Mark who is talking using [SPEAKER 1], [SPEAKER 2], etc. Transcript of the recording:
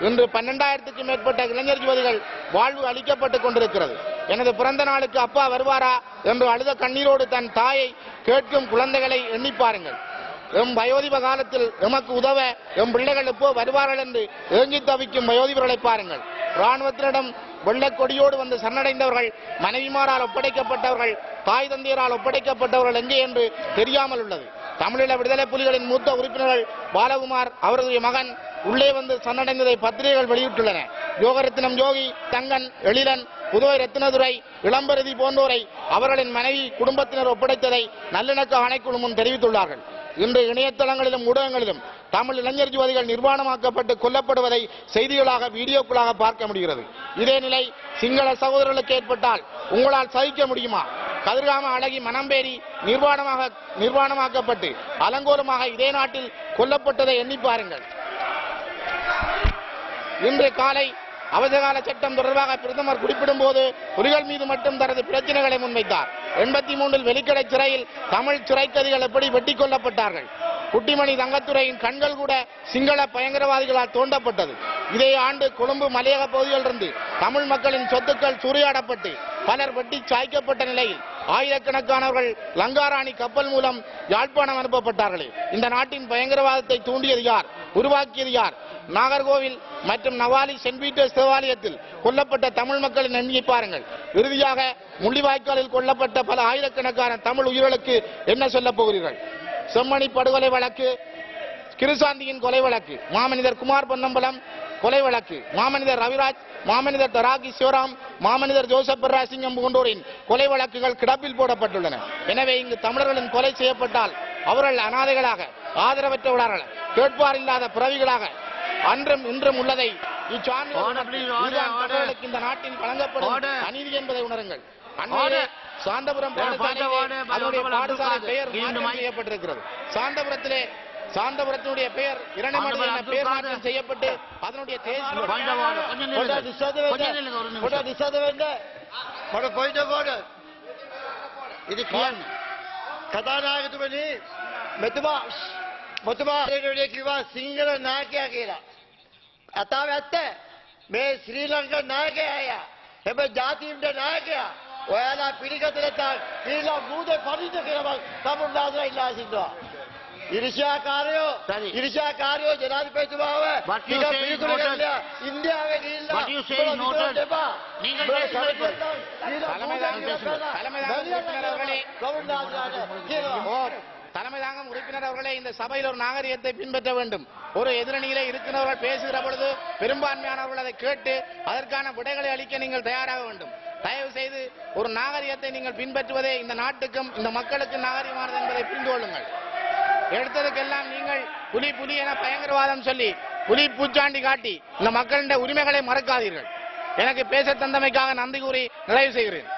[SPEAKER 1] இன்று 12,000க்கும் மேற்பட்ட இளைஞர் யுவதிகள் வாழ்வு அளிக்கப்பட்டுக் கொண்டிருக்கிறது. எனது பிறந்த நாளுக்கு அப்பா வருவாரா என்று அழுத கண்ணீரோடு தன் தாயை கேட்கும் குழந்தைகளை எண்ணி பாருங்கள். எம் வயோதிப காலத்தில் எமக்கு உதவ எம் பிள்ளைகள் எப்போ வருவார்கள் என்று ஏங்கி தவிக்கும் வயோதிபர்களை பாருங்கள். இராணுவத்தினிடம் வெள்ளக்கொடியோடு வந்து சரணடைந்தவர்கள், மனைவிமாரால் ஒப்படைக்கப்பட்டவர்கள், தாய் தந்தையரால் ஒப்படைக்கப்பட்டவர்கள் எங்கே என்று தெரியாமல் உள்ளது. தமிழீழ விடுதலை புலிகளின் மூத்த உறுப்பினர்கள் பாலகுமார் அவருடைய மகன் உள்ளே வந்து சரணடைந்ததை பத்திரிகைகள் வெளியிட்டுள்ளன. யோகரத்னம் யோகி, தங்கன், எழிலன், புதுவை ரத்தினதுரை, இளம்பரதி போன்றோரை அவர்களின் மனைவி குடும்பத்தினர் ஒப்படைத்ததை நல்லிணக்க ஆணைக்குழு முன் தெரிவித்துள்ளார்கள். இன்று இணையதளங்களிலும் ஊடகங்களிலும் தமிழ் இளைஞர் யுவதிகள் நிர்வாணமாக்கப்பட்டு கொல்லப்படுவதை செய்திகளாக வீடியோக்களாக பார்க்க முடிகிறது. இதே நிலை சிங்கள சகோதரர்களுக்கு ஏற்பட்டால் உங்களால் சகிக்க முடியுமா? கதிர்காம அழகி மனம்பேறி நிர்வாணமாக்கப்பட்டு அலங்கோலமாக இதே நாட்டில் கொல்லப்பட்டதை எண்ணி பாருங்கள். இன்று காலை அவசரகால சட்டம் தொடர்பாக பிரதமர் குறிப்பிடும் போது புலிகள் மீது மட்டும் தனது பிரச்சனைகளை முன்வைத்தார். 83 வெலிக்கடை சிறையில் தமிழ் சிறைக்கதிகள் எப்படி வெட்டி கொல்லப்பட்டார்கள்? குட்டிமணி தங்கத்துறையின் கண்கள் கூட சிங்கள பயங்கரவாதிகளால் தோண்டப்பட்டது. இதே ஆண்டு கொழும்பு மலையக பகுதிகளிலிருந்து தமிழ் மக்களின் சொத்துக்கள் சூறையாடப்பட்டு பலர் வெட்டி சாய்க்கப்பட்ட நிலையில் ஆயிரக்கணக்கானவர்கள் லங்காராணி கப்பல் மூலம் யாழ்ப்பாணம் அனுப்பப்பட்டார்களே. இந்த நாட்டின் பயங்கரவாதத்தை தூண்டியது யார்? உருவாக்கியது யார்? நாகர்கோவில் மற்றும் நவாலி சென்ட் பீட்டர்ஸ் தேவாலயத்தில் கொல்லப்பட்ட தமிழ் மக்களின் எண்ணிக்கை பாருங்கள். இறுதியாக முள்ளிவாய்க்காலில் கொல்லப்பட்ட பல ஆயிரக்கணக்கான தமிழ் உயிர்களுக்கு என்ன சொல்ல போகிறீர்கள்? செம்மணி படுகொலை வழக்கு, கிருசாந்தியின் கொலை வழக்கு, மாமனிதர் குமார் பொன்னம்பலம் கொலை வழக்கு, மாமனிதர் ரவிராஜ், மாமனிதர் தராகி சிவராம், மாமனிதர் ஜோசப் பர்ராசிங்கம் போன்றோரின் கொலை வழக்குகள் கிடப்பில் போடப்பட்டுள்ளன. எனவே இங்கு தமிழர்களின் கொலை செய்யப்பட்டால் அவர்கள் அனாதைகளாக, ஆதரவற்றவர்களாக, கேட்பார் இல்லாத பிறவிகளாக அன்றும் இன்றும் உள்ளதை இச்சான்றுகளுக்கு இந்த நாட்டில் வழங்கப்படும் அநீதி என்பதை உணருங்கள். சாந்தபுரம் அதனுடைய பாடசாலை பெயர் மாற்றம் செய்யப்பட்டிருக்கிறது. சாந்தபுரத்தினுடைய பெயர் இரணைமடு என பெயர் மாற்றம் செய்யப்பட்டு அதனுடைய
[SPEAKER 2] කතානායකතුමනි මෙතුමා කිව්වා සිංහල නායකයා කියලා. අතාව ඇත්ත මේ ශ්‍රී ලංකා නායකයා අය. හැබැයි ජාතීන්ගේ නායකයා ඔයාලා පිළිගත නැත්නම් ඊළඟ මූදේ පරිදි කියලා තමුන්ලාදලා ඉල්ලා සිටිනවා. ඉරිෂාකාරයෝ ජනාධිපතිතුමාව ඉන්දියාවේ ගිහිල්ලා
[SPEAKER 1] தலைமை தாங்கும் உறுப்பினர் அவர்களே, இந்த சபையில் ஒரு நாகரிகத்தை பின்பற்ற வேண்டும். ஒரு எதிரணியிலே இருக்கிறவர்கள் பேசுகிற பொழுது பெரும்பான்மையானவர்கள் அதை கேட்டு அதற்கான விடைகளை அளிக்க நீங்கள் தயாராக வேண்டும். தயவு செய்து ஒரு நாகரிகத்தை நீங்கள் பின்பற்றுவதே இந்த நாட்டுக்கும் இந்த மக்களுக்கும் நாகரிகமானது என்பதை புரிந்து கொள்ளுங்கள். எடுத்ததுக்கெல்லாம் நீங்கள் புலி என பயங்கரவாதம் சொல்லி புலி பூச்சாண்டி காட்டி இந்த மக்களின் உரிமைகளை மறக்காதீர்கள். எனக்கு பேச தந்தமைக்காக நன்றி கூறி நிறைவு செய்கிறேன்.